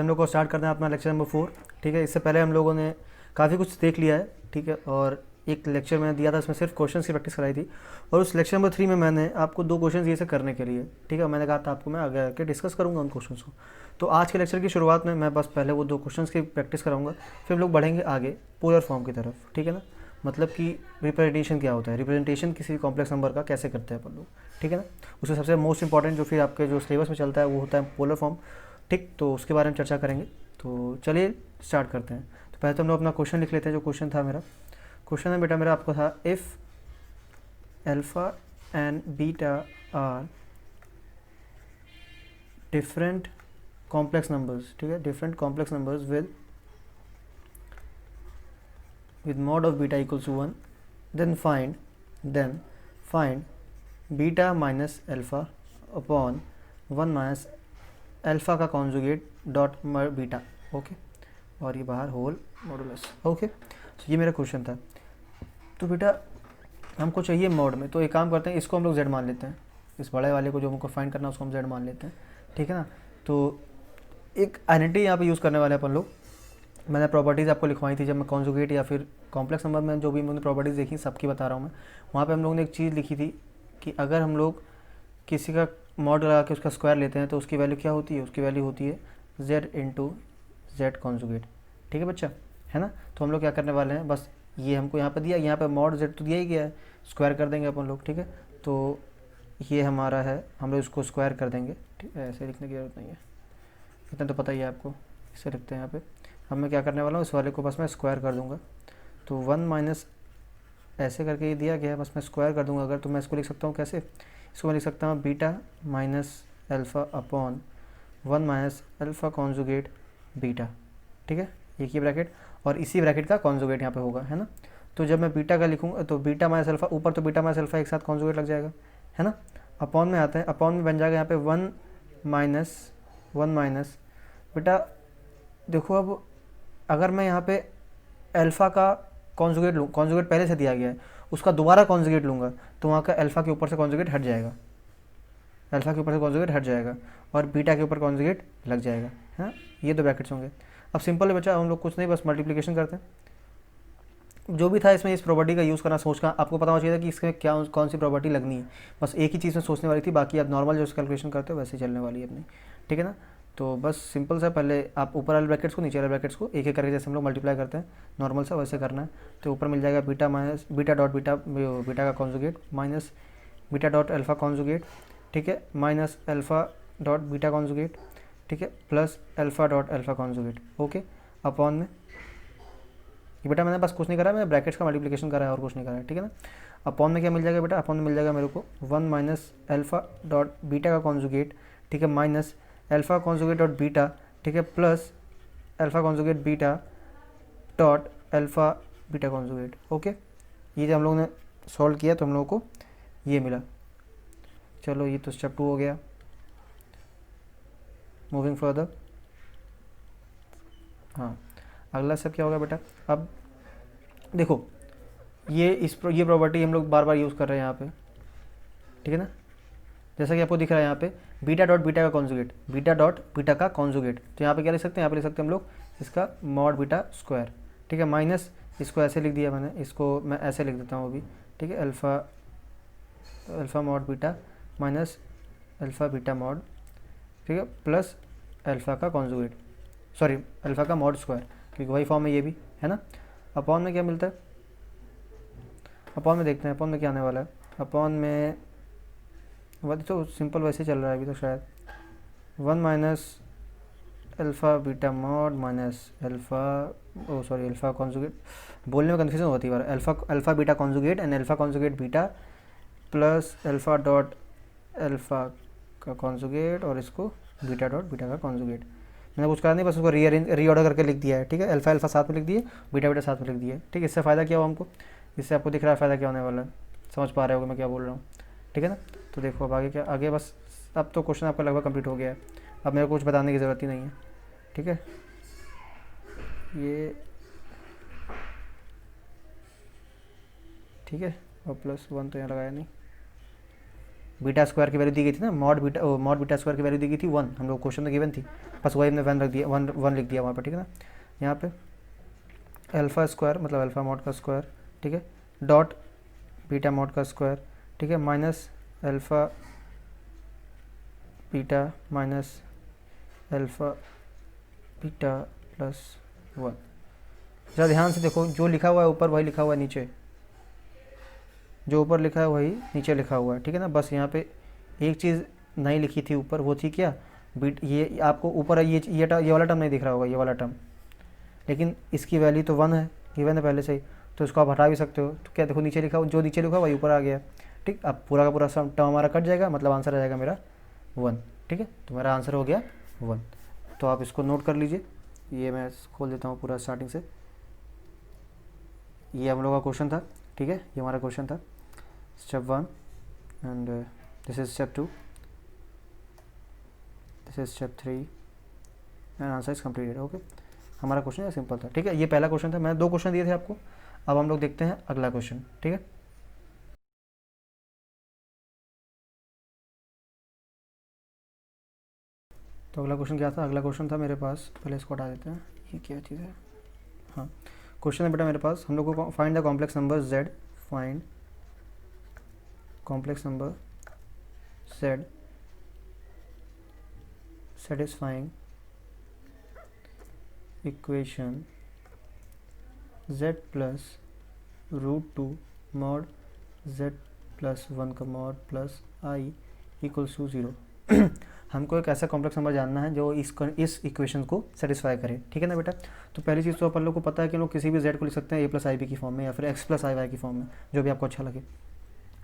हम लोग को स्टार्ट करना है अपना लेक्चर नंबर 4। ठीक है, इससे पहले हम लोगों ने काफ़ी कुछ देख लिया है। ठीक है, और एक लेक्चर मैंने दिया था उसमें सिर्फ क्वेश्चंस की प्रैक्टिस कराई थी, और उस लेक्चर नंबर 3 में मैंने आपको 2 क्वेश्चंस ये से करने के लिए, ठीक है, मैंने कहा था आपको मैं आगे आके डिस्कस करूँगा उन क्वेश्चंस को। तो आज के लेक्चर की शुरुआत में मैं बस पहले वो 2 क्वेश्चंस की प्रैक्टिस कराऊंगा, फिर हम लोग बढ़ेंगे आगे पोलर फॉर्म की तरफ। ठीक है ना, मतलब कि रिप्रेजेंटेशन क्या होता है, रिप्रेजेंटेशन किसी कॉम्प्लेक्स नंबर का कैसे करते हैं अपन लोग। ठीक है ना, उसमें सबसे मोस्ट इंपॉर्टेंट जो फिर आपके जो सिलेबस में चलता है वो होता है पोलर फॉर्म। ठीक, तो उसके बारे में चर्चा करेंगे। तो चलिए स्टार्ट करते हैं। तो पहले तो हम लोग अपना क्वेश्चन लिख लेते हैं। जो क्वेश्चन था मेरा, क्वेश्चन है बेटा मेरा आपको था, if alpha and beta are different complex numbers, ठीक है, different complex numbers with mod of beta equals to 1, then find beta minus alpha upon 1 minus alpha का कॉन्जुगेट डॉट बीटा। ओके, और ये बाहर होल मॉडुलस। ओके, तो ये मेरा question था। तो बेटा हमको चाहिए मॉड में, तो एक काम करते हैं, इसको हम लोग z मान लेते हैं, इस बड़े वाले को जो हमको फाइंड करना है उसको हम z मान लेते हैं। ठीक है ना, तो एक आइडेंटिटी यहाँ पे यूज़ करने वाले अपन लोग। मैंने प्रॉपर्टीज़ आपको लिखवाई थी जब मैं कॉन्जुगेट या फिर कॉम्प्लेक्स नंबर में जो भी मैंने प्रॉपर्टीज़ देखी सबकी बता रहा हूँ मैं। वहाँ पे हम लोगों ने एक चीज़ लिखी थी कि अगर हम लोग किसी का मॉड लगा के उसका स्क्वायर लेते हैं तो उसकी वैल्यू क्या होती है, उसकी वैल्यू होती है z इंटू जेड कॉन्जुगेट। ठीक है बच्चा, है ना। तो हम लोग क्या करने वाले हैं, बस ये हमको यहाँ पर दिया, यहाँ पर मॉड z तो दिया ही गया है, स्क्वायर कर देंगे अपन लोग। ठीक है, तो ये हमारा है, हम लोग इसको स्क्वायर कर देंगे। ठीक है, ऐसे लिखने की ज़रूरत नहीं है, इतना तो पता ही है आपको, इसे लिखते हैं यहाँ पे। अब मैं क्या करने वाला हूँ, इस वाले को बस मैं स्क्वायर कर दूंगा। तो 1 माइनस ऐसे करके ये दिया गया है, बस मैं स्क्वायर कर दूंगा। अगर तो मैं इसको लिख सकता हूँ कैसे, इसको मैं लिख सकता हूँ beta minus alpha upon 1 minus alpha conjugate beta. ठीक है, एक ही ब्रैकेट और इसी ब्रैकेट का कॉन्जुगेट यहाँ पे होगा, है ना। तो जब मैं बीटा का लिखूँगा तो बीटा माइनस अल्फ़ा ऊपर, तो बीटा माइनस अल्फ़ा एक साथ कॉन्जुगेट लग जाएगा, है ना। अपॉन में आते हैं, अपॉन में बन जाएगा यहाँ पे 1 माइनस बेटा देखो, अब अगर मैं यहाँ पे अल्फ़ा का कॉन्जुगेट लूँ, कॉन्जुगेट पहले से दिया गया है, उसका दोबारा कॉन्जुगेट लूँगा तो वहाँ का अल्फ़ा के ऊपर से कॉन्जुगेट हट जाएगा, अल्फ़ा के ऊपर से कॉन्जुगेट हट जाएगा और बीटा के ऊपर कॉन्जुगेट लग जाएगा, है ना। ये 2 ब्रैकेट्स होंगे। अब सिंपल है बच्चा, हम लोग कुछ नहीं, बस मल्टीप्लिकेशन करते हैं। जो भी था इसमें इस प्रॉपर्टी का यूज़ करना सोचना आपको पता होना चाहिए था कि इसमें क्या कौन सी प्रॉपर्टी लगनी है। बस एक ही चीज़ में सोचने वाली थी, बाकी आप नॉर्मल जो कैलकुलेशन करते हो वैसे चलने वाली है अपनी। ठीक है ना, तो बस सिंपल सा, पहले आप ऊपर वाले ब्रैकेट्स को नीचे वाले ब्रैकेट्स को एक एक करके जैसे हम लोग मल्टीप्लाई करते हैं नॉर्मल सा वैसे करना है। तो ऊपर मिल जाएगा beta minus beta dot beta का conjugate minus beta dot alpha conjugate, ठीक है, minus alpha dot beta conjugate, ठीक है, plus alpha dot alpha conjugate. Okay, upon में ये बेटा मैंने बस कुछ नहीं करा, मैंने ब्रैकेट्स का मल्टीप्लिकेशन करा है और कुछ नहीं करा है। ठीक है ना, अपॉन में क्या मिल जाएगा बेटा, अपॉन में मिल जाएगा मेरे को 1 माइनस अल्फ़ा डॉट बीटा का कॉन्जुगेट, ठीक है, minus alpha conjugate dot beta, ठीक है, plus alpha conjugate beta dot alpha beta conjugate. Okay, ये जब हम लोगों ने सॉल्व किया तो हम लोगों को ये मिला। चलो ये तो स्टेप 2 हो गया। मूविंग फर्दर, हाँ अगला स्टेप क्या होगा बेटा। अब देखो ये प्रॉपर्टी हम लोग बार बार यूज़ कर रहे हैं यहाँ पे। ठीक है ना, जैसा कि आपको दिख रहा है यहाँ पे बीटा डॉट बीटा का कॉन्जुगेट, बीटा डॉट बीटा का कॉन्जुगेट, तो यहाँ पे क्या लिख सकते हैं, यहाँ पे लिख सकते हैं हम लोग इसका मॉड बीटा स्क्वायर। ठीक है, माइनस इसको ऐसे लिख दिया मैंने, इसको मैं ऐसे लिख देता हूँ अभी। ठीक है, alpha mod beta minus alpha beta mod, ठीक है, प्लस अल्फ़ा का कॉन्जुगेट, सॉरी अल्फ़ा का मॉड स्क्वायर, क्योंकि वही फॉर्म है ये भी, है ना। अपॉन में क्या मिलता है, अपॉन में देखते हैं अपॉन में क्या आने वाला है। अपॉन में वह तो सिंपल वैसे चल रहा है अभी तो शायद 1 minus alpha beta mod minus alpha conjugate, बोलने में कन्फ्यूजन होती है बार, alpha beta conjugate and alpha conjugate beta plus alpha dot alpha का कॉन्जुगेट और इसको बीटा डॉट बीटा का कॉन्जुगेट। मैंने कुछ कहा नहीं, बस उसको रीऑर्डर करके लिख दिया है। ठीक है, अल्फ़ा अल्फ़ा साथ में लिख दिए, बीटा बीटा साथ में लिख दिए। ठीक है, इससे फ़ायदा क्या हुआ हमको, इससे आपको दिख रहा है फ़ायदा क्या होने वाला है, समझ पा रहे हो मैं क्या बोल रहा हूँ। ठीक है ना, तो देखो अब आगे क्या, आगे बस अब तो क्वेश्चन आपका लगभग कंप्लीट हो गया है, अब मेरे को कुछ बताने की ज़रूरत ही नहीं है। ठीक है, ये ठीक है, और +1 तो यहाँ लगाया नहीं, बीटा स्क्वायर की वैल्यू दी गई थी ना, मॉड बीटा स्क्वायर की वैल्यू दी गई थी 1, हम लोग क्वेश्चन में गिवन थी, बस वही हमने 1 रख दिया, 1 लिख दिया वहाँ पर, ठीक है ना। यहाँ पे अल्फ़ा स्क्वायर मतलब अल्फ़ा मॉड का स्क्वायर, ठीक है, डॉट बीटा मॉड का स्क्वायर, ठीक है, minus alpha beta minus alpha beta plus 1। ज़रा ध्यान से देखो, जो लिखा हुआ है ऊपर वही लिखा हुआ है नीचे, जो ऊपर लिखा है वही नीचे लिखा हुआ है, ठीक है ना। बस यहाँ पे एक चीज़ नहीं लिखी थी ऊपर, वो थी क्या, बीट, ये आपको ऊपर ये वाला टर्म नहीं दिख रहा होगा, ये वाला टर्म, लेकिन इसकी वैल्यू तो 1 है, गिवन है पहले से ही, तो इसको आप हटा भी सकते हो। तो क्या देखो नीचे लिखा हो, जो नीचे लिखा वही ऊपर आ गया, ठीक। अब पूरा का पूरा टर्म हमारा कट जाएगा, मतलब आंसर आ जाएगा मेरा 1, ठीक है। तो मेरा आंसर हो गया 1। तो आप इसको नोट कर लीजिए, ये मैं खोल देता हूँ पूरा स्टार्टिंग से। ये हम लोग का क्वेश्चन था, ठीक है, ये हमारा क्वेश्चन था step 1 and this is step 2, this is step 3 and answer is completed. Okay, हमारा क्वेश्चन सिंपल था, ठीक है। ये पहला क्वेश्चन था, मैंने 2 क्वेश्चन दिए थे आपको। अब हम लोग देखते हैं अगला क्वेश्चन, ठीक है। तो अगला क्वेश्चन क्या था, अगला क्वेश्चन था मेरे पास, पहले इसको हटा देते हैं, ये क्या चीज़ है। हाँ, क्वेश्चन है बेटा मेरे पास, हम लोग को find the complex number z, find complex number z satisfying equation z plus √2 mod z plus 1 का mod plus I equals to 0। हमको एक ऐसा कॉम्प्लेक्स नंबर जानना है जो इस इक्वेशन को सेटिस्फाई करे, ठीक है ना बेटा। तो पहली चीज़ तो अपन लोग को पता है कि हम लोग किसी भी z को लिख सकते हैं a प्लस आई बी की फॉर्म में या फिर x प्लस आई वाई की फॉर्म में, जो भी आपको अच्छा लगे,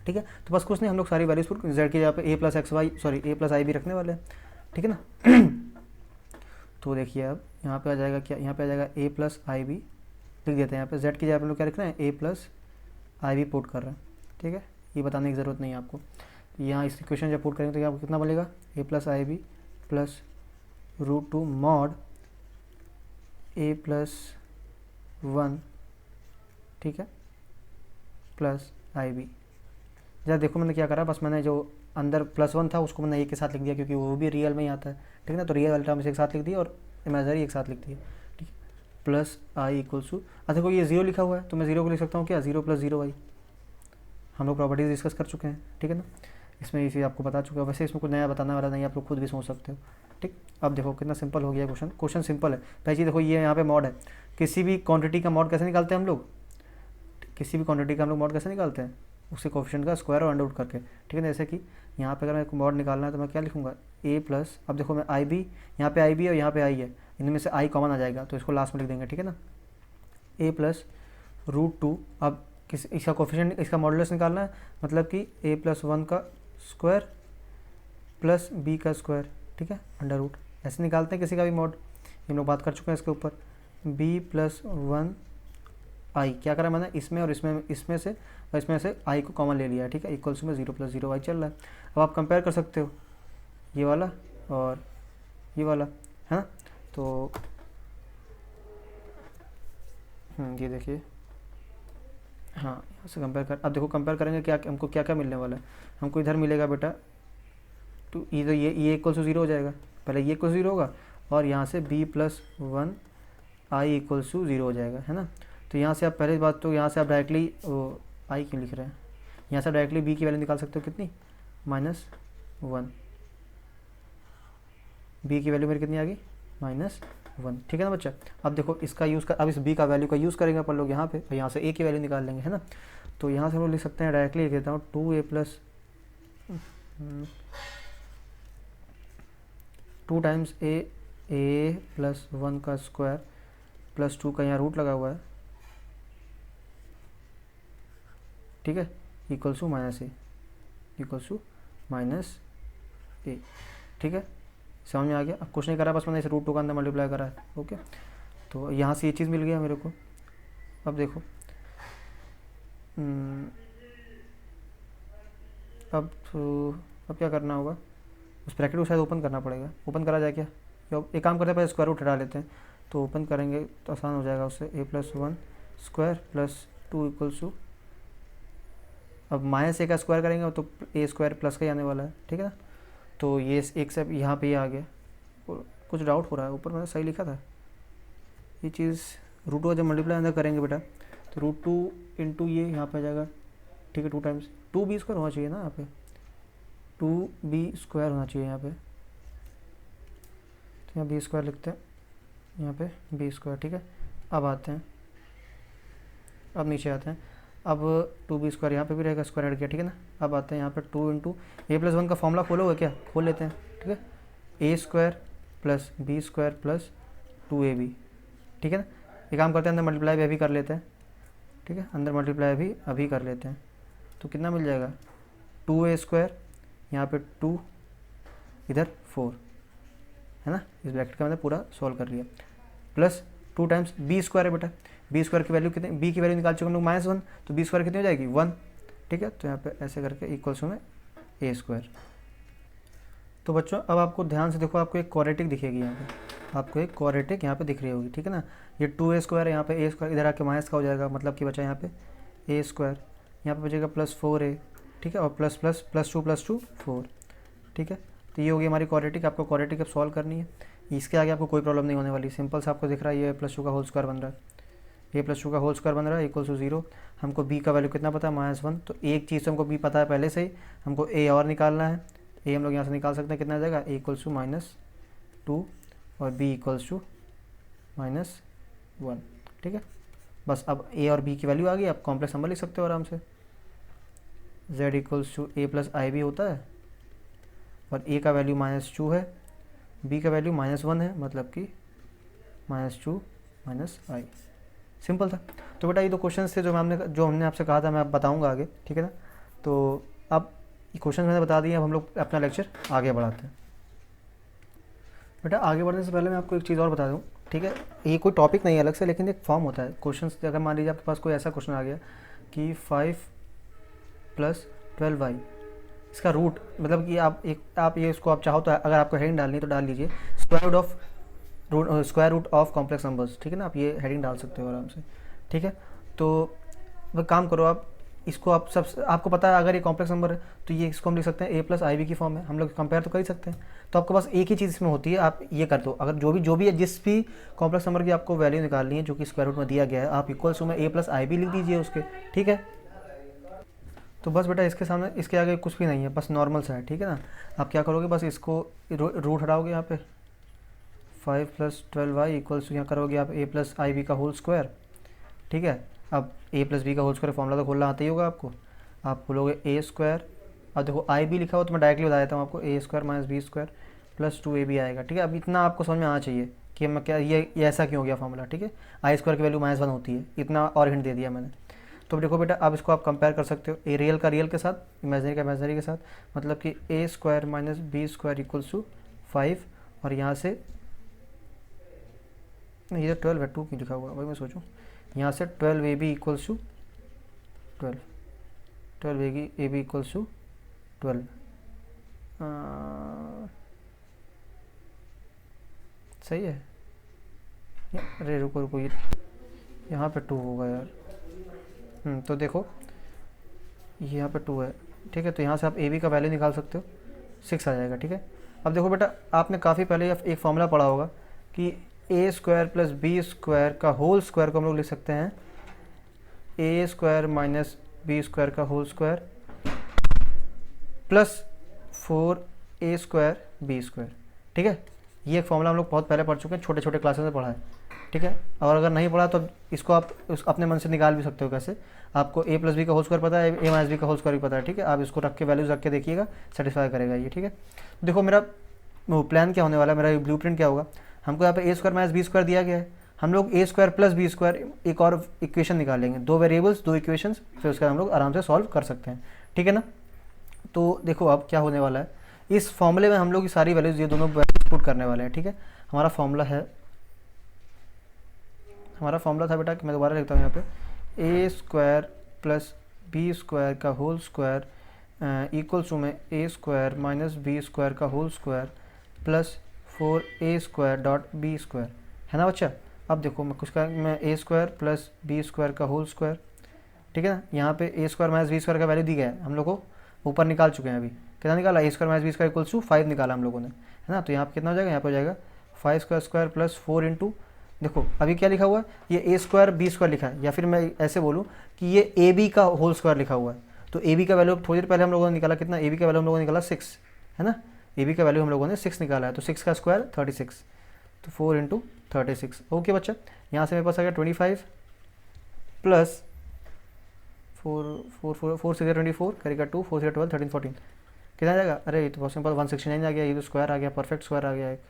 ठीक है। तो बस कुछ नहीं, हम लोग सारी वैल्यूज पर z की जगह पे a plus x y sorry a plus i b रखने वाले हैं, ठीक है ना। तो देखिए अब यहाँ पे आ जाएगा क्या, यहाँ पे आ जाएगा a प्लस आई बी, लिख देते हैं यहाँ पे z की जगह पे लोग क्या लिख रहे हैं, a plus i B put कर रहे हैं, ठीक है। ये बताने की ज़रूरत नहीं है आपको। यहाँ इस इक्वेशन जब पुट करेंगे तो क्या कितना बनेगा, a plus i b plus √2 mod a plus 1, ठीक है, प्लस आई बी। जरा देखो मैंने क्या करा, बस मैंने जो अंदर +1 था उसको मैंने a के साथ लिख दिया, क्योंकि वो भी रियल में ही आता है, ठीक है ना। तो रियल वाले टर्म से एक साथ लिख दिया और इमेजनरी एक साथ लिख दिया, ठीक है, प्लस आई इक्वल्स टू, देखो ये 0 लिखा हुआ है तो मैं 0 को लिख सकता हूँ क्या, 0 + 0 आई। हम लोग प्रॉपर्टीज डिस्कस कर चुके हैं, ठीक है ना, इसमें ये चीज़ आपको बता चुका है। वैसे इसमें कुछ नया बताने वाला नहीं, आप लोग खुद भी सोच सकते हो, ठीक। अब देखो कितना सिंपल हो गया क्वेश्चन, क्वेश्चन सिंपल है। पहली चीज़ देखो, ये यहाँ पे मॉड है, किसी भी क्वांटिटी का मॉड कैसे निकालते हैं हम लोग, किसी भी क्वांटिटी का हम लोग मॉड कैसे निकालते हैं, उसके कोफिशिएंट का स्क्वायर और अंडर रूट करके, ठीक है ना। जैसे कि यहाँ पे अगर मैं मॉड निकालना है तो मैं क्या लिखूँगा, a प्लस, अब देखो मैं आई बी, यहाँ पे आई बी और यहाँ पे आई है, इनमें से आई कॉमन आ जाएगा तो इसको लास्ट में लिख देंगे, ठीक है ना, a प्लस √2। अब इसका कोफिशिएंट, इसका मॉडुलस निकालना है, मतलब कि a प्लस 1 का स्क्वायर प्लस b का स्क्वायर, ठीक है, अंडर रूट, ऐसे निकालते हैं किसी का भी मॉड। हम लोग बात कर चुके हैं इसके ऊपर। b प्लस 1 आई, क्या करा मैंने, इसमें और इसमें से आई को कॉमन ले लिया है, ठीक है, इक्वल्स में 0 + 0 आई चल रहा है। अब आप कंपेयर कर सकते हो ये वाला और ये वाला, है ना। तो ये देखिए, हाँ यहाँ से कंपेयर कर, अब देखो कंपेयर करेंगे क्या, हमको क्या क्या मिलने वाला है। हमको इधर मिलेगा बेटा तो इधर ये इक्वल्स टू 0 हो जाएगा, पहले ये इक्वल्स 0 होगा और यहाँ से b plus 1 i equals to 0 हो जाएगा, है ना। तो यहाँ से आप पहली बात तो यहाँ से आप डायरेक्टली आई क्यों लिख रहे हैं, यहाँ से डायरेक्टली b की वैल्यू निकाल सकते हो कितनी, -1, b की वैल्यू मेरी कितनी आ गई, -1, ठीक है ना बच्चा। अब देखो इसका यूज़ कर, अब इस b का वैल्यू का यूज़ करेंगे अपन लोग यहाँ पे, और यहाँ से a की वैल्यू निकाल लेंगे, है ना। तो यहाँ से हम लोग लिख सकते हैं, डायरेक्टली लिख देता हूँ 2a plus 2 times a plus 1 का स्क्वायर प्लस 2 का यहाँ रूट लगा हुआ है, ठीक है, equals to -a, equals to -a, ठीक है, समझ में आ गया। अब कुछ नहीं करा, बस मैंने इसे √2 का अंदर मल्टीप्लाई करा है, ओके। तो यहाँ से ये चीज़ मिल गया मेरे को। अब देखो अब क्या करना होगा, उस ब्रैकेट को शायद ओपन करना पड़ेगा, ओपन करा जाए क्या, एक काम करते हैं पहले स्क्वायर रूट हटा लेते हैं, तो ओपन करेंगे तो आसान हो जाएगा उससे, a plus 1 square plus 2 equals to अब माइनस ए का स्क्वायर करेंगे तो ए स्क्वायर प्लस का ही आने वाला है, ठीक है ना। तो ये एक से यहाँ पे ये आ गया, कुछ डाउट हो रहा है, ऊपर मैंने सही लिखा था ये चीज़। रूट टू जब मल्टीप्लाई अंदर करेंगे बेटा तो रूट टू इंटू ये यहाँ पे आ जाएगा, ठीक है, 2 टाइम्स 2b स्क्वायर होना चाहिए ना, यहाँ पे 2b स्क्वायर होना चाहिए यहाँ पे, तो यहाँ b स्क्वायर लिखते हैं, यहाँ पे b स्क्वायर, ठीक है। अब आते हैं, अब नीचे आते हैं, अब 2b स्क्वायर यहाँ पे भी रहेगा, स्क्वायर ऐड किया, ठीक है ना। अब आते हैं यहाँ पे 2 इंटू ए प्लस 1 का फॉर्मूला खोलोगे क्या, खोल लेते हैं, ठीक है। A square plus B square plus 2ab, ठीक है ना। ये काम करते हैं, अंदर मल्टीप्लाई भी अभी कर लेते हैं, ठीक है, अंदर मल्टीप्लाई भी अभी कर लेते हैं, तो कितना मिल जाएगा 2a स्क्वायर, यहाँ पे 2, इधर 4, है ना। इस ब्रैकेट का मैंने पूरा सॉल्व कर लिया, प्लस 2 टाइम्स बी स्क्वायर है बेटा, बी स्क्वायर की वैल्यू कितनी, बी की वैल्यू निकाल चुके हम लोग -1, तो बी स्क्वायर कितनी हो जाएगी 1, ठीक है। तो यहाँ पे ऐसे करके इक्वल्स में ए स्क्वायर। तो बच्चों अब आपको ध्यान से देखो, आपको एक क्वाड्रेटिक दिखेगी यहाँ पे, आपको एक क्वाड्रेटिक यहाँ पे दिख रही होगी, ठीक है ना। ये 2a स्क्वायर है, यहाँ पे ए स्क्वायर इधर आके माइनस का हो जाएगा, मतलब कि बचा यहाँ पे ए स्क्वायर, यहाँ पे बचेगा +4a, ठीक है, और प्लस प्लस प्लस 2 + 2 4, ठीक है। तो ये होगी हमारी क्वाड्रेटिक। आपको क्वाड्रेटिक अब सॉल्व करनी है, इसके आगे आपको कोई प्रॉब्लम नहीं होने वाली, सिंपल से आपको दिख रहा है ये +2 का होल स्क्वायर बन रहा है, ए +2 का होल स्क्वायर बन रहा है इक्वल टू 0। हमको b का वैल्यू कितना पता है -1, तो एक चीज़ हमको b पता है पहले से ही, हमको a और निकालना है, a हम लोग यहाँ से निकाल सकते हैं, कितना आ जाएगा a = -2 और b = -1, ठीक है। बस अब a और b की वैल्यू आ गई, आप कॉम्प्लेक्स नंबर लिख सकते हो आराम से, z = a + ib होता है, और a का वैल्यू -2 है, b का वैल्यू -1 है, मतलब कि -2 - i, सिंपल था। तो बेटा ये दो क्वेश्चन थे जो हमने आपसे कहा था मैं आप बताऊंगा आगे, ठीक है ना। तो अब ये क्वेश्चन मैंने बता दिए, अब हम लोग अपना लेक्चर आगे बढ़ाते हैं। बेटा आगे बढ़ने से पहले मैं आपको एक चीज़ और बता दूं, ठीक है। ये कोई टॉपिक नहीं है अलग से, लेकिन एक फॉर्म होता है क्वेश्चन। अगर मान लीजिए आपके पास कोई ऐसा क्वेश्चन आ गया कि 5 + 12y, इसका रूट, मतलब कि आप ये इसको आप चाहो तो अगर आपको हेडिंग डालनी है तो डाल लीजिए square root of complex numbers, ठीक है ना। आप ये हेडिंग डाल सकते हो आराम से, ठीक है। तो वह काम करो, आप इसको आपको पता है अगर ये कॉम्प्लेक्स नंबर है तो ये इसको हम लिख सकते हैं a + ib की फॉर्म है, हम लोग कंपेयर तो कर ही सकते हैं। तो आपको बस एक ही चीज़ इसमें होती है, आप ये कर दो, अगर जो भी जिस भी कॉम्प्लेक्स नंबर की आपको वैल्यू निकालनी है जो कि स्क्वायर रूट में दिया गया है, आप इक्वल्स में a + ib लिख दीजिए उसके, ठीक है। तो बस बेटा इसके सामने इसके आगे कुछ भी नहीं है, बस नॉर्मल सा है, ठीक है ना। आप क्या करोगे, बस इसको रूट हटाओगे, यहाँ पे 5 + 12y इक्वल्स यहाँ करोगे आप a + ib का होल स्क्वायर, ठीक है। अब a + b का होल स्क्वायर फॉर्मूला तो खोलना आता ही होगा आपको, आप खोलोगे a स्क्वायर, अब देखो i b लिखा हो तो मैं डायरेक्टली बता देता हूँ आपको, a square - b square + 2ab आएगा, ठीक है। अब इतना आपको समझ में आना चाहिए कि मैं क्या ये ऐसा क्यों हो गया फॉर्मूला, ठीक है। i स्क्वायर की वैल्यू -1 होती है, इतना और हिंट दे दिया मैंने। तो देखो बेटा अब इसको आप कंपेयर कर सकते हो, ए रियल का रियल के साथ, इमेजनरी का इमेजनरी के साथ, मतलब कि a स्क्वायर - b स्क्वायर = 5, और यहाँ से नहीं, ये 12 है, 2 क्यों लिखा हुआ, वही मैं सोचूं, यहाँ से 12ab = 12 सही है। अरे रुको ये यहाँ पे 2 होगा यार, तो देखो यहाँ पे 2 है, ठीक है। तो यहाँ से आप ab का वैल्यू निकाल सकते हो, 6 आ जाएगा, ठीक है। अब देखो बेटा आपने काफ़ी पहले एक फॉर्मूला पढ़ा होगा कि a स्क्वायर + b स्क्वायर का होल स्क्वायर को हम लोग लिख सकते हैं a स्क्वायर - b स्क्वायर का whole square + 4a square b square, ठीक है। ये एक फॉर्मूला हम लोग बहुत पहले पढ़ चुके हैं, छोटे छोटे क्लासेस में पढ़ा है, ठीक है। और अगर नहीं पढ़ा तो इसको आप अपने मन से निकाल भी सकते हो। कैसे, आपको a + b का होल स्क्वायर पता है, a - b का होल स्क्वायर भी पता है, ठीक है। आप इसको रख के वैल्यूज रख के देखिएगा, सेटिस्फाई करेगा ये, ठीक है। देखो मेरा प्लान क्या होने वाला है, मेरा ब्लूप्रिंट क्या होगा, हमको यहाँ पे a स्क्वायर - b स्क्वायर दिया गया है, हम लोग a स्क्वायर + b स्क्वायर एक और इक्वेशन निकालेंगे, 2 वेरिएबल्स 2 इक्वेशंस, फिर उसका हम लोग आराम से सॉल्व कर सकते हैं, ठीक है ना। तो देखो अब क्या होने वाला है, इस फॉर्मूले में हम लोग की सारी वैल्यूज ये दोनों वैल्यूज पुट करने वाले हैं, ठीक है। हमारा फॉर्मूला था बेटा कि मैं दोबारा लिखता हूँ यहाँ पे, a स्क्वायर + b स्क्वायर का होल स्क्वायर इक्वल्स में a स्क्वायर - b स्क्वायर का whole square + 4a square / b square, है ना बच्चा। अब देखो मैं a स्क्वायर + b स्क्वायर का होल स्क्वायर, ठीक है ना। यहाँ पे a square minus B square का वैल्यू दी गया है, हम लोग को ऊपर निकाल चुके हैं अभी। कितना निकाला, A square minus B square equals to 5 निकाला हम लोगों ने, है ना। तो यहाँ पे कितना हो जाएगा, यहाँ पे हो जाएगा 5 स्क्वायर स्क्वायर प्लस 4 इंटू, देखो अभी क्या लिखा हुआ है, ये ए स्क्वायर बी स्क्वायर लिखा है, या फिर मैं ऐसे बोलूँ कि ये ए बी का होल स्क्वायर लिखा हुआ है। तो ए बी का वैल्यू थोड़ी देर पहले हम लोगों ने निकाला, कितना, ए बी का वैल्यू हम लोगों ने निकाला 6, है ना। ए बी का वैल्यू हम लोगों ने 6 निकाला है, तो 6 का स्क्वायर 36, तो 4 इंटू 36। ओके बच्चा, यहाँ से मेरे पास आ गया 25 प्लस 4 से 24 करेगा 2, 4 से 12 13 14, कितना आ जाएगा, अरे ये तो बहुत सिंपल 169 आ गया, ये तो स्क्वायर आ गया, परफेक्ट स्क्वायर आ गया एक,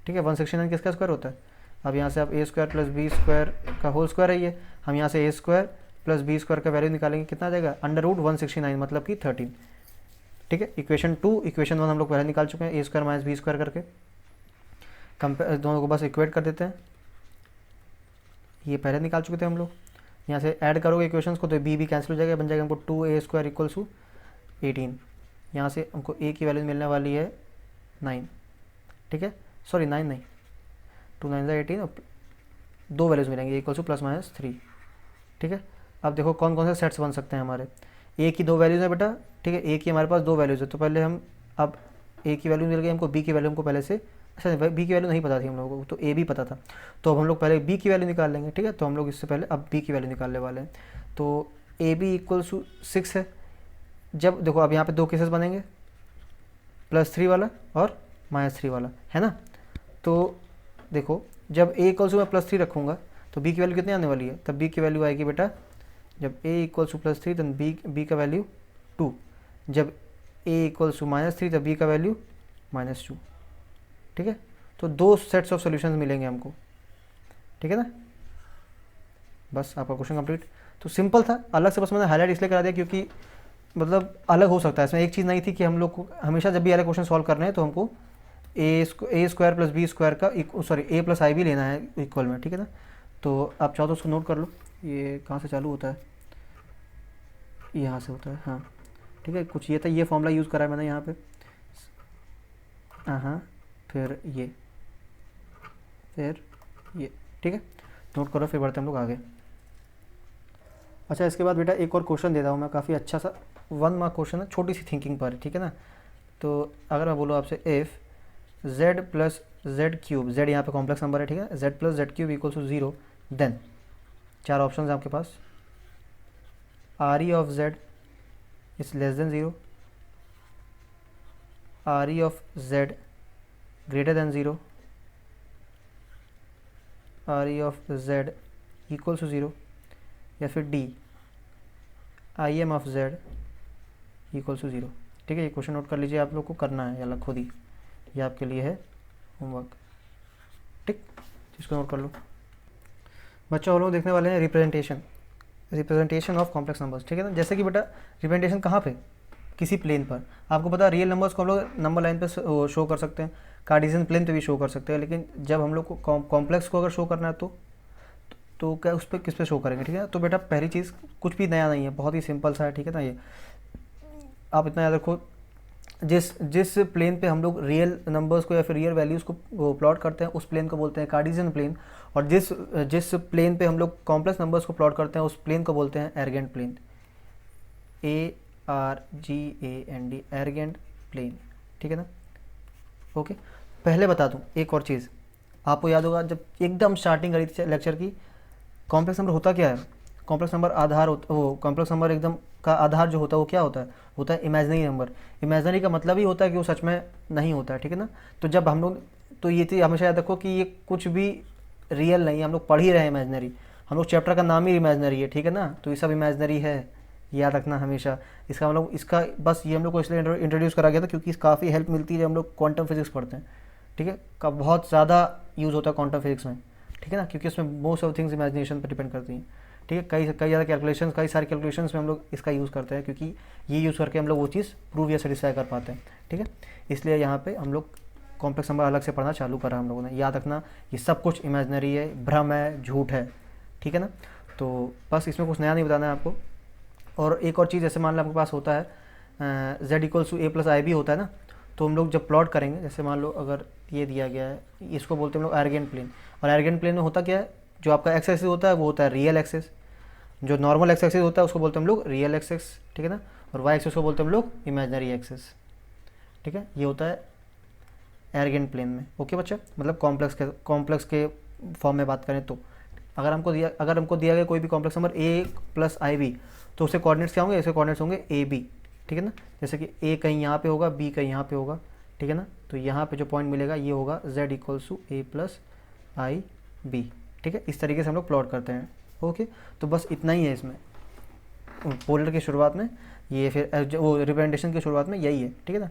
ठीक है। 169 किसका स्क्वायर होता है, अब यहाँ से आप ए स्क्वायर प्लस बी स्क्वायर का होल स्क्वायर है ये, हम यहाँ से ए स्क्वायर प्लस बी स्क्वायर का वैल्यू निकालेंगे, कितना आ जाएगा, अंडर रूट 169 मतलब कि 13, ठीक है। इक्वेशन 2 इक्वेशन 1 हम लोग पहले निकाल चुके हैं, ए स्क्वायर माइनस बी स्क्वायर करके कंपेयर, दोनों को बस इक्वेट कर देते हैं, ये पहले निकाल चुके थे हम लोग। यहाँ से ऐड करोगे इक्वेशंस को तो बी कैंसिल हो जाएगा, बन जाएगा हमको 2a स्क्वायर इक्वल्स टू 18, यहाँ से हमको a की वैल्यू मिलने वाली है 9, ठीक है, सॉरी 9 नहीं, 2 9 18 और 2 वैल्यूज़ मिलेंगे इक्वल्स टू प्लस माइनस 3, ठीक है। अब देखो कौन कौन से सेट्स बन सकते हैं हमारे, a की 2 वैल्यूज़ है बेटा, ठीक है, a की हमारे पास 2 वैल्यूज़ है, तो पहले हम अब a की वैल्यू मिल गई हमको, b की वैल्यू हमको पहले से, अच्छा बी की वैल्यू नहीं पता थी हम लोगों को, तो ए भी पता था, तो अब हम लोग पहले बी की वैल्यू निकाल लेंगे, ठीक है। तो हम लोग इससे पहले अब बी की वैल्यू निकालने वाले हैं, तो ए बी इक्वल्स टू 6 है। जब देखो अब यहाँ पे 2 केसेस बनेंगे, +3 वाला और -3 वाला, है ना। तो देखो जब ए इक्वल्स टू मैं +3 रखूँगा तो बी की वैल्यू कितनी आने वाली है, तब बी की वैल्यू आएगी बेटा, जब ए इक्वल्स टू +3 तब बी का वैल्यू 2, जब ए इक्वल्स टू -3 तब बी का वैल्यू -2, ठीक है। तो 2 सेट्स ऑफ सॉल्यूशंस मिलेंगे हमको, ठीक है ना। बस आपका क्वेश्चन कंप्लीट। तो सिंपल था, अलग से बस मैंने हाईलाइट इसलिए करा दिया क्योंकि मतलब अलग हो सकता है, इसमें एक चीज़ नहीं थी कि हम लोग को हमेशा जब भी अलग क्वेश्चन सॉल्व करने हैं तो हमको ए स्क्वायर प्लस बी स्क्वायर का सॉरी ए प्लस आई भी लेना है इक्वल में, ठीक है ना। तो आप चाहो तो उसको नोट कर लो, ये कहाँ से चालू होता है, यहाँ से होता है, हाँ ठीक है। कुछ ये था, ये फॉर्मूला यूज़ करा है मैंने यहाँ पे, हाँ फिर ये ठीक है, नोट करो, फिर बढ़ते हम लोग आगे। अच्छा इसके बाद बेटा एक और क्वेश्चन देता हूँ मैं, काफ़ी अच्छा सा 1 मार्क क्वेश्चन है, छोटी सी थिंकिंग पर, ठीक है ना। तो अगर मैं बोलूँ आपसे if z plus Z cube, z यहाँ पे कॉम्प्लेक्स नंबर है, ठीक है, z plus Z cube equals to 0, then 4 option है आपके पास, R E of z is less than 0, R E of z greater than 0, R E of z equals to 0, या फिर D I M of z equals to 0, ठीक है। ये question note कर लीजिए, आप लोग को करना है अलग खुद ही, ये आपके लिए है होमवर्क, ठीक, इसको नोट कर लो। बच्चों हम लोग देखने वाले हैं रिप्रेजेंटेशन ऑफ कॉम्प्लेक्स नंबर्स, ठीक है ना। जैसे कि बेटा रिप्रेजेंटेशन कहाँ पे, किसी प्लेन पर, आपको पता है रियल नंबर्स को हम लोग नंबर लाइन पे शो कर सकते हैं, कार्टेशियन प्लेन पे भी शो कर सकते हैं, लेकिन जब हम लोग को कॉम्प्लेक्स को अगर शो करना है तो क्या उस पर किस पे शो करेंगे, ठीक है। तो बेटा पहली चीज़ कुछ भी नया नहीं है, बहुत ही सिंपल सा है, ठीक है ना। ये आप इतना याद रखो, जिस प्लेन पे हम लोग रियल नंबर्स को या फिर रियल वैल्यूज़ को प्लॉट करते हैं उस प्लेन को बोलते हैं कार्टेशियन प्लेन, और जिस प्लेन पे हम लोग कॉम्प्लेक्स नंबर्स को प्लॉट करते हैं उस प्लेन को बोलते हैं एर्गेंट प्लेन, ARGAND, एर्गेंट प्लेन, ठीक है ना। ओके, पहले बता दूं एक और चीज़, आपको याद होगा जब एकदम स्टार्टिंग करी थी लेक्चर की, कॉम्प्लेक्स नंबर होता क्या है, कॉम्प्लेक्स नंबर आधार होता, वो कॉम्प्लेक्स नंबर एकदम का आधार जो होता है वो क्या होता है इमेजिनरी नंबर। इमेजिनरी का मतलब ही होता है कि वो सच में नहीं होता है, ठीक है ना। तो जब हम लोग, तो ये चीज़ हमेशा याद रखो कि ये कुछ भी रियल नहीं है, हम लोग पढ़ ही रहे हैं इमेजिनरी, हम लोग चैप्टर का नाम ही इमेजिनरी है, ठीक है ना। तो ये सब इमेजिनरी है, याद रखना हमेशा। इसका हम लोग इसका बस ये हम लोग को इसलिए इंट्रोड्यूस करा गया था क्योंकि काफ़ी हेल्प मिलती है जब हम लोग क्वांटम फिजिक्स पढ़ते हैं, ठीक है, का बहुत ज़्यादा यूज़ होता है क्वांटम फिजिक्स में, ठीक है ना, क्योंकि उसमें मोस्ट ऑफ थिंग्स इमेजिनेशन पर डिपेंड करती हैं, ठीक है। कई ज़्यादा कैलकुलेशन, कई सारे कैलकुलेशंस में हम लोग इसका यूज़ करते हैं, क्योंकि ये यूज़ करके हम लोग वो चीज़ प्रूव या सेटिस्फाई कर पाते हैं, ठीक है। इसलिए यहाँ पे हम लोग कॉम्प्लेक्स नंबर अलग से पढ़ना चालू करा हम लोगों ने। याद रखना ये सब कुछ इमेजिनरी है, भ्रम है, झूठ है, ठीक है ना। तो बस इसमें कुछ नया नहीं बताना है आपको। और एक और चीज़, जैसे मान लो आपके पास होता है z equals to a plus I भी होता है ना, तो हम लोग जब प्लॉट करेंगे, जैसे मान लो अगर ये दिया गया है, इसको बोलते हैं हम लोग एर्गेंट प्लेन, और एर्गेंट प्लेन में होता क्या है, जो आपका एक्स एक्सिस होता है वो होता है रियल एक्सिस, जो नॉर्मल एक्स एक्सिस होता है उसको बोलते हैं हम लोग रियल एक्सिस, ठीक है ना, और वाई एक्सिस को बोलते हैं हम लोग इमेजिनरी एक्सिस, ठीक है। ये होता है एर्गेंट प्लेन में। ओके बच्चा, मतलब कॉम्प्लेक्स के फॉर्म में बात करें तो अगर हमको दिया गया कोई भी complex number a plus i b, तो उसके कोऑर्डिनेट्स क्या होंगे, इसके कोऑर्डिनेट्स होंगे ए बी, ठीक है ना। जैसे कि a कहीं यहाँ पे होगा, b कहीं यहाँ पे होगा, ठीक है ना। तो यहाँ पे जो पॉइंट मिलेगा ये होगा z equals to a plus i b, ठीक है। इस तरीके से हम लोग प्लॉट करते हैं। ओके, तो बस इतना ही है इसमें, पोलर की शुरुआत में ये, फिर वो रिप्रेजेंटेशन की शुरुआत में यही है, ठीक है ना।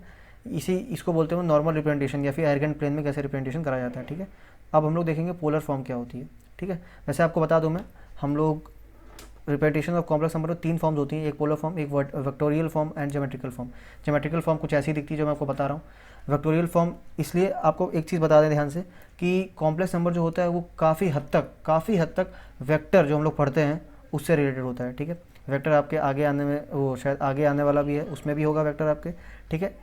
इसको बोलते हैं नॉर्मल रिप्रेजेंटेशन या फिर एर्गेंट प्लेन में कैसे रिप्रेजेंटेशन कराया जाता है, ठीक है। अब हम लोग देखेंगे पोलर फॉर्म क्या होती है, ठीक है। वैसे आपको बता दूं मैं, हम लोग representation of complex number 3 forms होती हैं, एक पोलर फॉर्म, एक vectorial form and geometrical form. Geometrical form कुछ ऐसी दिखती है जो मैं आपको बता रहा हूँ। वेक्टोरियल फॉर्म इसलिए, आपको एक चीज़ बता दें ध्यान से कि कॉम्प्लेक्स नंबर जो होता है वो काफ़ी हद तक वेक्टर जो हम लोग पढ़ते हैं उससे रिलेटेड होता है, ठीक है। वेक्टर आपके आगे आने में, वो शायद आगे आने वाला भी है, उसमें भी होगा वेक्टर आपके, ठीक है।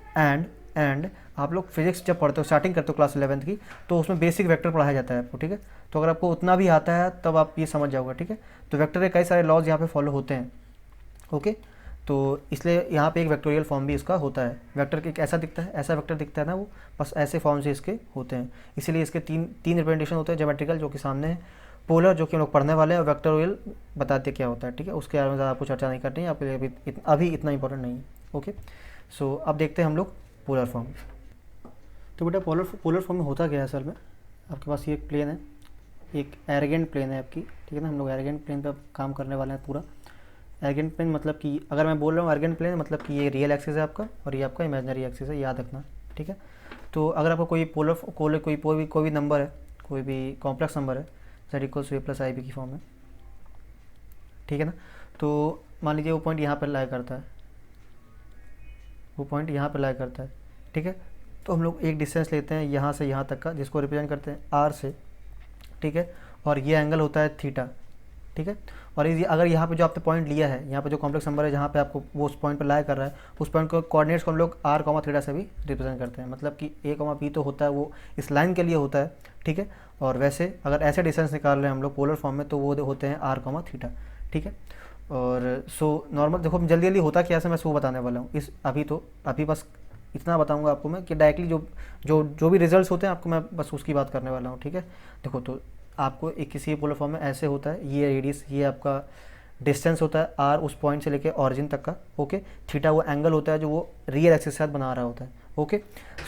एंड आप लोग फिजिक्स जब पढ़ते हो, स्टार्टिंग करते हो क्लास 11th की, तो उसमें बेसिक वेक्टर पढ़ाया जाता है आपको, ठीक है। तो अगर आपको उतना भी आता है तब आप ये समझ जाओगे, ठीक है। तो वेक्टर के कई सारे लॉज यहाँ पे फॉलो होते हैं। ओके, तो इसलिए यहाँ पे एक वेक्टोरियल फॉर्म भी इसका होता है। वेक्टर एक ऐसा दिखता है, ऐसा वेक्टर दिखता है ना, वो बस ऐसे फॉर्म से इसके होते हैं। इसीलिए इसके तीन रिप्रेजेंटेशन होते हैं, ज्योमेट्रिकल जो कि सामने है, पोलर जो कि हम लोग पढ़ने वाले हैं, और वेक्टोरियल बताते क्या होता है, ठीक है। उसके बारे में ज़्यादा आपको चर्चा नहीं करनी है, आपके लिए अभी इतना इंपॉर्टेंट नहीं है। ओके, सो अब देखते हैं हम लोग पोलर फॉर्म। तो बेटा पोलर फॉर्म में होता क्या है असल में, आपके पास ये एक प्लेन है, एक एर्गेंट प्लेन है आपकी, ठीक है ना। हम लोग एर्गेंट प्लेन पर काम करने वाले हैं पूरा। एर्गेंट प्लेन मतलब कि अगर मैं बोल रहा हूँ एर्गेंट प्लेन मतलब कि ये रियल एक्सिस है आपका और ये आपका इमेजिनरी एक्सिस है, याद रखना, ठीक है। तो अगर आपको कोई भी नंबर है, कोई भी कॉम्प्लेक्स नंबर है, z equals to a plus i b की फॉर्म में, ठीक है ना। तो मान लीजिए वो पॉइंट यहाँ पर लाई करता है, ठीक है। तो हम लोग एक डिस्टेंस लेते हैं यहाँ से यहाँ तक का, जिसको रिप्रेजेंट करते हैं r से, ठीक है। और ये एंगल होता है थीटा, ठीक है। और ये अगर यहाँ पे जो आपने पॉइंट लिया है, यहाँ पे जो कॉम्प्लेक्स नंबर है जहाँ पे आपको वो उस पॉइंट पर लाई कर रहा है, उस पॉइंट को कोऑर्डिनेट्स को हम लोग r कॉमा थीटा से भी रिप्रेजेंट करते हैं। मतलब कि a कॉमा b तो होता है वो इस लाइन के लिए होता है, ठीक है। और वैसे अगर ऐसे डिस्टेंस निकाल रहे हैं हम लोग पोलर फॉर्म में, तो वो होते हैं r कॉमा थीटा, ठीक है। और सो नॉर्मल देखो, जल्दी होता क्या है, मैं सो बताने वाला हूँ। अभी बस इतना बताऊंगा आपको मैं कि डायरेक्टली जो भी रिजल्ट्स होते हैं आपको मैं बस उसकी बात करने वाला हूँ, ठीक है। देखो, तो आपको एक किसी पोलर फॉर्म में ऐसे होता है, ये रेडियस, ये आपका डिस्टेंस होता है r उस पॉइंट से लेके ऑरिजिन तक का, ओके। थीटा वो एंगल होता है जो वो रियल एक्सिस के साथ बना रहा होता है, ओके।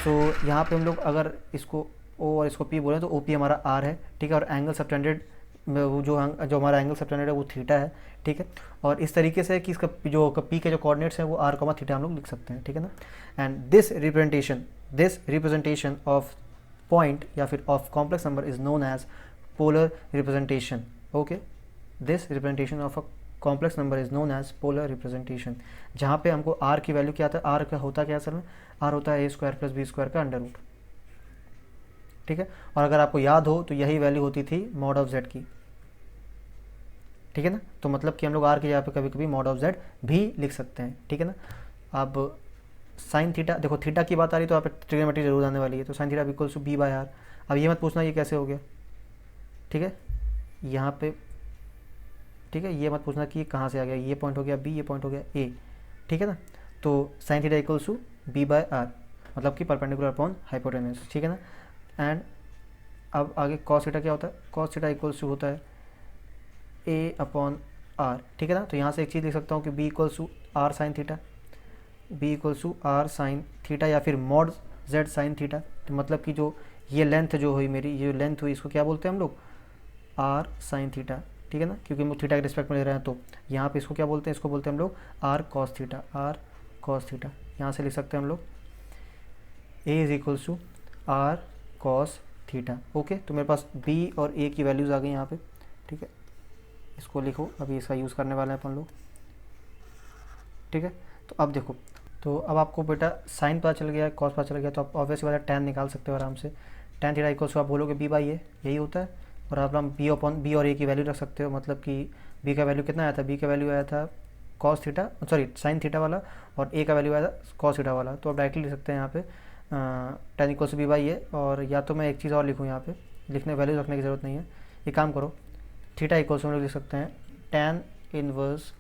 सो यहाँ पे हम लोग अगर इसको o और इसको p बोलें तो OP हमारा r है, ठीक है। और एंगल सबटेंडेड जो हमारा एंगल सबटेंडेड है वो थीटा है, ठीक है। और इस तरीके से कि इसका जो p के जो कोऑर्डिनेट्स हैं वो r कॉमा थीटा हम लोग लिख सकते हैं, ठीक है ना। And this representation of point या फिर of complex number is known as polar representation, okay. This representation of a complex number is known as polar representation, जहाँ पे हमको r की वैल्यू क्या आता है, r का होता क्या असल में, r होता है a square plus B square का अंडर रूट, ठीक है। और अगर आपको याद हो तो यही वैल्यू होती थी मॉड ऑफ z की, ठीक है ना। तो मतलब कि हम लोग r की जगह पे कभी कभी मॉड ऑफ z भी लिख सकते हैं, ठीक है ना। अब साइन थीटा, देखो थीटा की बात आ रही तो आप ट्रिग्नोमेट्री जरूर आने वाली है, तो sine theta equals to b by r। अब ये मत पूछना ये कैसे हो गया, ठीक है, यहाँ पे, ठीक है। ये मत पूछना कि ये कहाँ से आ गया, ये पॉइंट हो गया b, ये पॉइंट हो गया a, ठीक है ना। तो sine theta equals to b by r, मतलब कि परपेंडिकुलर अपॉन हाइपोटेनस, ठीक है ना। एंड अब आगे कॉस थीटा क्या होता है, कॉस थीटा इक्वल्स टू होता है a अपॉन r, ठीक है ना। तो यहाँ से एक चीज़ लिख सकता हूँ कि b equals to r sine theta, b equals to r sine theta या फिर मॉड z साइन थीटा। तो मतलब कि जो ये लेंथ जो हुई मेरी, ये लेंथ हुई, इसको क्या बोलते हैं हम लोग, r साइन थीटा, ठीक है ना, क्योंकि हम थीटा के रिस्पेक्ट में ले रहे हैं। तो यहाँ पे इसको क्या बोलते हैं, इसको बोलते हैं हम लोग r cos theta, r cos theta. यहाँ से लिख सकते हैं हम लोग a is equals to r cos theta, okay. तो मेरे पास b और a की वैल्यूज़ आ गई यहाँ पे, ठीक है। इसको लिखो, अभी इसका यूज़ करने वाले हैं अपन लोग, ठीक है। तो अब देखो, तो अब आपको बेटा साइन पता चल गया, कॉस पता चल गया, तो आप ऑब्वियसली वाला tan निकाल सकते हो आराम से। tan थीटा इक्वल्स टू आप बोलोगे b बाई a, यही होता है। और आप b अपॉन b और a की वैल्यू रख सकते हो, मतलब कि b का वैल्यू कितना आया था, b का वैल्यू आया था cos theta, sorry sine theta वाला, और a का वैल्यू आया था कॉस थीटा वाला। तो आप डायरेक्टली लिख सकते हैं यहाँ पे tan equals to b by a। और या तो मैं एक चीज़ और लिखूँ, यहाँ पे लिखने वैल्यू रखने की ज़रूरत नहीं है, ये काम करो, थीटा इक्वल्स हम लोग लिख सकते हैं tan इनवर्स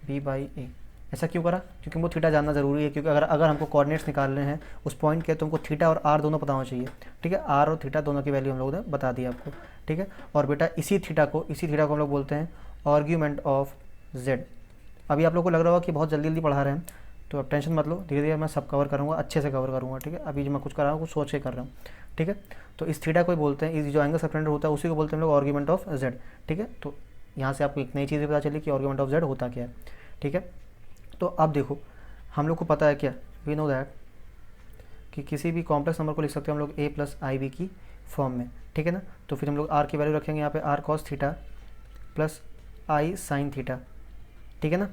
बी बाई ए। ऐसा क्यों करा? क्योंकि हमको थीटा जानना ज़रूरी है, क्योंकि अगर हमको कोऑर्डिनेट्स निकालने हैं उस पॉइंट के, तो हमको थीटा और आर दोनों पता होना चाहिए। ठीक है, आर और थीटा दोनों की वैल्यू हम लोगों ने बता दी आपको। ठीक है, और बेटा इसी थीटा को हम लोग बोलते हैं आर्ग्यूमेंट ऑफ जेड। अभी आप लोग को लग रहा होगा कि बहुत जल्दी जल्दी पढ़ा रहे हैं, तो अब टेंशन मत लो, धीरे धीरे मैं सब कवर करूँगा, अच्छे से कवर करूँगा। ठीक है, अभी जो मैं कुछ कर रहा हूँ कुछ सोच के कर रहा हूँ। ठीक है, तो इस थीटा को बोलते हैं, इस जो एंगल सबटेंडेड होता है उसी को बोलते हैं हम लोग आर्ग्यूमेंट ऑफ जेड। ठीक है, तो यहाँ से आपको एक नई चीज़ पता चली कि आर्ग्यूमेंट ऑफ जेड होता क्या है। ठीक है, तो अब देखो हम लोग को पता है क्या, वी नो दैट कि किसी भी कॉम्प्लेक्स नंबर को लिख सकते हैं हम लोग a प्लस आई बी की फॉर्म में। ठीक है ना, तो फिर हम लोग r की वैल्यू रखेंगे यहाँ पे r cos theta plus i sin theta. ठीक है ना,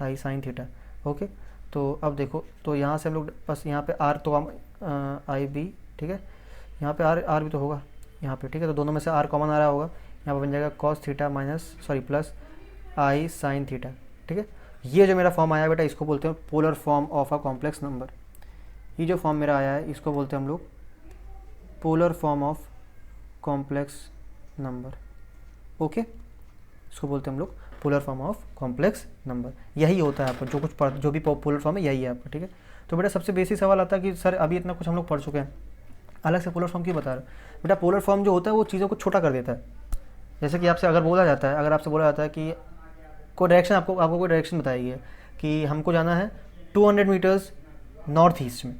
i sin थीटा। ओके, तो अब देखो, तो यहाँ से हम लोग बस यहाँ पे r तो हम आई बी, ठीक है, यहाँ पे r भी तो होगा यहाँ पे। ठीक है, तो दोनों में से r कॉमन आ रहा होगा, यहाँ पर बन जाएगा cos theta plus i sin theta. ठीक है, ये जो मेरा फॉर्म आया बेटा इसको बोलते हैं polar form of a complex number. ये जो फॉर्म मेरा आया है इसको बोलते हैं हम लोग polar form of complex number. Okay, इसको बोलते हैं हम लोग polar form of complex number. यही होता है आपको जो भी पोलर फॉर्म है यही है आपका। ठीक है, तो बेटा सबसे बेसिक सवाल आता है कि सर अभी इतना कुछ हम लोग पढ़ चुके हैं, अलग से पोलर फॉर्म क्यों बता रहे हैं? बेटा पोलर फॉर्म जो होता है वो चीज़ों को छोटा कर देता है। जैसे कि आपसे अगर आपसे बोला जाता है कि कोई डायरेक्शन, आपको कोई डायरेक्शन बताई है कि हमको जाना है 200 मीटर्स नॉर्थ ईस्ट में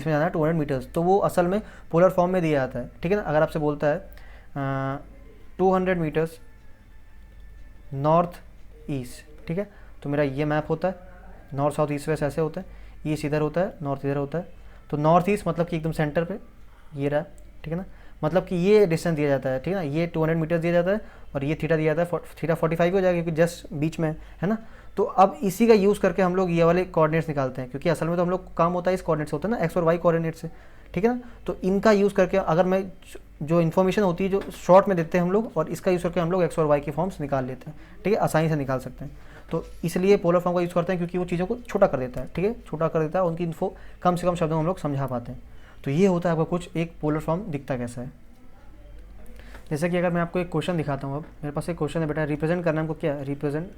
जाना है 200 मीटर्स, तो वो असल में पोलर फॉर्म में दिया जाता है। ठीक है ना, अगर आपसे बोलता है 200 मीटर्स नॉर्थ ईस्ट, ठीक है, तो मेरा ये मैप होता है, नॉर्थ साउथ ईस्ट वेस्ट ऐसे होता है, ईस्ट इधर होता है, नॉर्थ इधर होता है, तो नॉर्थ ईस्ट मतलब कि एकदम सेंटर पे ये रहा। ठीक है ना, मतलब कि ये डिस्टेंस दिया जाता है। ठीक है ना, ये 200 मीटर्स दिया जाता है और ये थीटा दिया जाता है, थीटा 45 हो जाएगा क्योंकि जस्ट बीच में है ना। तो अब इसी का यूज़ करके हम लोग ये वाले कोऑर्डिनेट्स निकालते हैं, क्योंकि असल में तो हम लोग काम होता है इस कोऑर्डिनेट से होता है ना, एक्स और वाई कोऑर्डिनेट से। ठीक है ना, तो इनका यूज़ करके अगर मैं जो इन्फॉर्मेशन होती है जो शॉर्ट में देते हैं हम लोग, और इसका यूज़ करके हम लोग एक्स और वाई की फॉर्म्स निकाल लेते हैं। ठीक है, आसानी से निकाल सकते हैं। तो इसलिए पोलर फॉर्म का यूज़ करते हैं क्योंकि वो चीज़ों को छोटा कर देता है। ठीक है, छोटा कर देता है, उनकी इन्फो कम से कम शब्दों में हम लोग समझा पाते हैं। तो ये होता है आपको कुछ एक पोलर फॉर्म दिखता कैसा है। जैसे कि अगर मैं आपको एक क्वेश्चन दिखाता हूँ, अब मेरे पास एक क्वेश्चन है बेटा, रिप्रेजेंट करना है हमको क्या, represent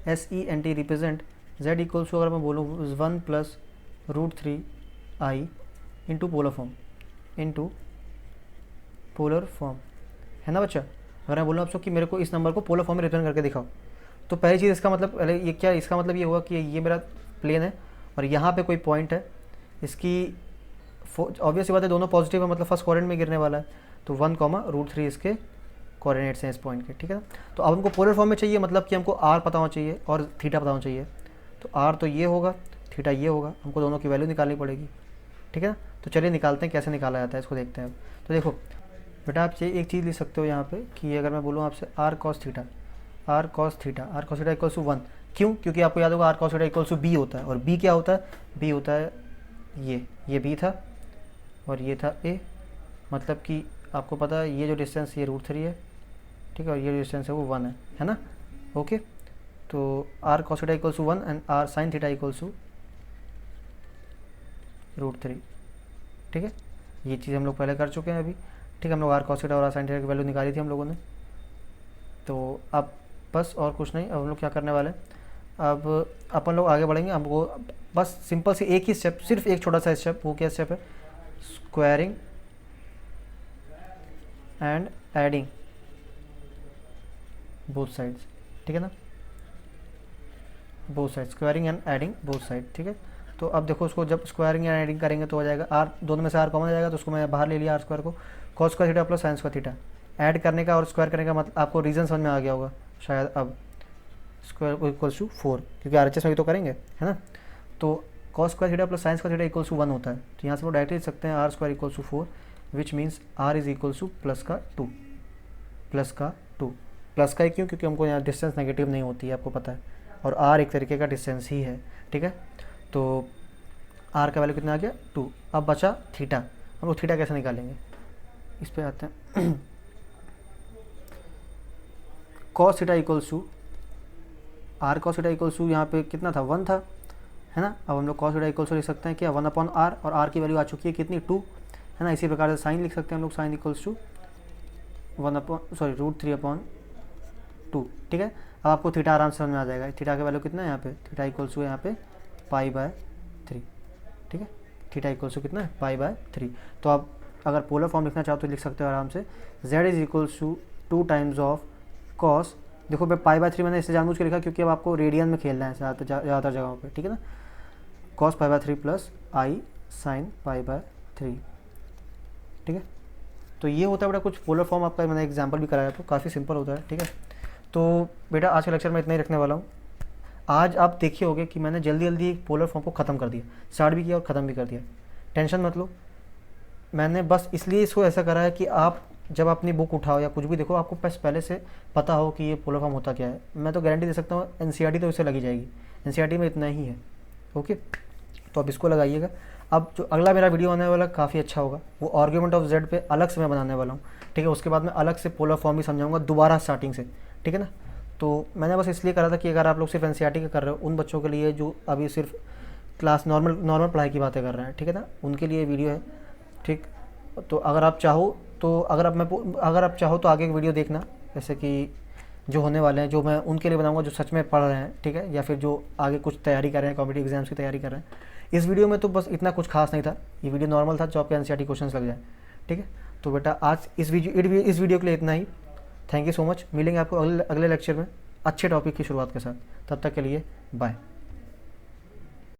PRESENT represent z equals to, अगर मैं बोलूँ 1 plus √3i into polar form है ना बच्चा। अगर मैं बोलूँ आपसे कि मेरे को इस नंबर को पोलर फॉर्म में रिप्रेजेंट करके दिखाओ, तो पहली चीज़ इसका मतलब ये क्या, इसका मतलब ये हुआ कि ये मेरा प्लेन है और यहाँ पे कोई पॉइंट है, इसकी ऑब्वियस बात है दोनों पॉजिटिव है, मतलब फर्स्ट क्वाड्रेंट में गिरने वाला है, तो 1, √3 इसके कोऑर्डिनेट्स हैं इस पॉइंट के। ठीक है ना, तो अब हमको पोलर फॉर्म में चाहिए, मतलब कि हमको r पता होना चाहिए और थीटा पता होना चाहिए। तो r तो ये होगा, थीटा ये होगा, हमको दोनों की वैल्यू निकालनी पड़ेगी। ठीक है ना, तो चलिए निकालते हैं, कैसे निकाला जाता है इसको देखते हैं। तो देखो बेटा आप ये एक चीज़ लिख सकते हो यहाँ पे कि अगर मैं बोलूँ आपसे r cos theta equals to 1, क्यों? क्योंकि आपको याद होगा r cos theta equals to b होता है, और b क्या होता है, b होता है ये b था और ये था a, मतलब कि आपको पता है ये जो डिस्टेंस ये √3 है, ठीक है, और ये जो डिस्टेंस है वो 1 है ना। ओके, तो r cos theta equals to 1 and r sin theta equals to √3। ठीक है, ये चीज़ हम लोग पहले कर चुके हैं अभी। ठीक है, हम लोग r cos थीटा और r sin थीटा की वैल्यू निकाली थी हम लोगों ने। तो अब बस और कुछ नहीं, अब हम लोग क्या करने वाले हैं, अब अपन लोग आगे बढ़ेंगे। हमको बस सिंपल से एक ही स्टेप, सिर्फ एक छोटा सा स्टेप, वो क्या स्टेप है, squaring and adding both sides. ठीक है ना, both side, squaring and adding both side. ठीक है, तो अब देखो उसको जब स्क्वायरिंग एंड एडिंग करेंगे तो हो जाएगा r, दोनों में से r कॉमन आ जाएगा, तो उसको मैं बाहर ले लिया r² को, cos square theta plus sin square theta. Add करने का और स्क्वायर करने का मतलब आपको रीज़न समझ में आ गया होगा शायद। अब स्क्वायर इक्वल्स टू 4, क्योंकि RHS में भी तो करेंगे है ना। तो cos square theta plus sin square theta equals to 1 होता है, तो यहाँ से वो डायरेक्टली लिख सकते हैं r² equals to 4, which means r is equals to plus का 2। प्लस का ही क्यों, क्योंकि हमको यहाँ डिस्टेंस नेगेटिव नहीं होती है, आपको पता है, और r एक तरीके का डिस्टेंस ही है। ठीक है, तो r का वैल्यू कितना आ गया 2। अब बचा थीटा, हम लोग थीटा कैसे निकालेंगे, इस पे आते हैं। cos theta equals to r cos theta equals to, यहाँ पे कितना था 1 था है ना। अब हम लोग cos थीटा इक्वल्स टू लिख सकते हैं क्या 1/r, और r की वैल्यू आ चुकी है कितनी 2 है ना। इसी प्रकार से साइन लिख सकते हैं हम लोग, साइन इक्वल्स टू √3/2 2, ठीक है। अब आपको थीटा आराम से समझ में आ जाएगा, थीटा का वैल्यू कितना है यहाँ पे, थीटा इक्वल्स टू यहाँ पे π/3, ठीक है। थीटा इक्वल्स टू कितना है, π/3। तो आप अगर पोलर फॉर्म लिखना चाहो तो लिख सकते हो आराम से, z is equals to 2 times of cos, देखो मैं π/3 मैंने इससे जानबूझ के लिखा क्योंकि अब आपको रेडियन में खेलना है ज़्यादातर जगहों पे, ठीक है ना। कॉस π/3 प्लस आई साइन π/3, ठीक है। तो ये होता है बेटा कुछ पोलर फॉर्म, आपका मैंने एग्जांपल भी कराया तो काफ़ी सिंपल होता है, ठीक है। तो बेटा आज के लेक्चर में इतना ही रखने वाला हूँ। आज आप देखिए होगे कि मैंने जल्दी जल्दी एक पोलर फॉर्म को ख़त्म कर दिया, स्टार्ट भी किया और ख़त्म भी कर दिया। टेंशन मत लो, मैंने बस इसलिए इसको ऐसा करा है कि आप जब अपनी बुक उठाओ या कुछ भी देखो आपको पहले से पता हो कि ये पोलर फॉर्म होता क्या है। मैं तो गारंटी दे सकता हूँ एनसीईआरटी तो इससे लगी जाएगी, एनसीईआरटी में इतना ही है, ओके। तो आप इसको लगाइएगा। अब जो अगला मेरा वीडियो आने वाला काफ़ी अच्छा होगा, वो आर्ग्यूमेंट ऑफ जेड पे अलग से मैं बनाने वाला हूँ, ठीक है। उसके बाद मैं अलग से पोलर फॉर्म भी समझाऊंगा दोबारा स्टार्टिंग से, ठीक है ना। तो मैंने बस इसलिए करा था कि अगर आप लोग सिर्फ एनसीईआरटी का कर रहे हो, उन बच्चों के लिए जो अभी सिर्फ क्लास नॉर्मल पढ़ाई की बातें कर रहे हैं, ठीक है ना, उनके लिए वीडियो है, ठीक। तो अगर आप चाहो तो अगर आप चाहो तो आगे की वीडियो देखना, जैसे कि जो होने वाले हैं जो मैं उनके लिए बनाऊंगा जो सच में पढ़ रहे हैं, ठीक है, या फिर जो आगे कुछ तैयारी कर रहे हैं, कॉम्पिटिटिव एग्जाम्स की तैयारी कर रहे हैं। इस वीडियो में तो बस इतना कुछ खास नहीं था, ये वीडियो नॉर्मल था जो आपके एनसीईआरटी क्वेश्चंस लग जाए, ठीक है। तो बेटा आज इस वीडियो के लिए इतना ही। थैंक यू सो मच, मिलेंगे आपको अगले लेक्चर में अच्छे टॉपिक की शुरुआत के साथ। तब तक के लिए बाय।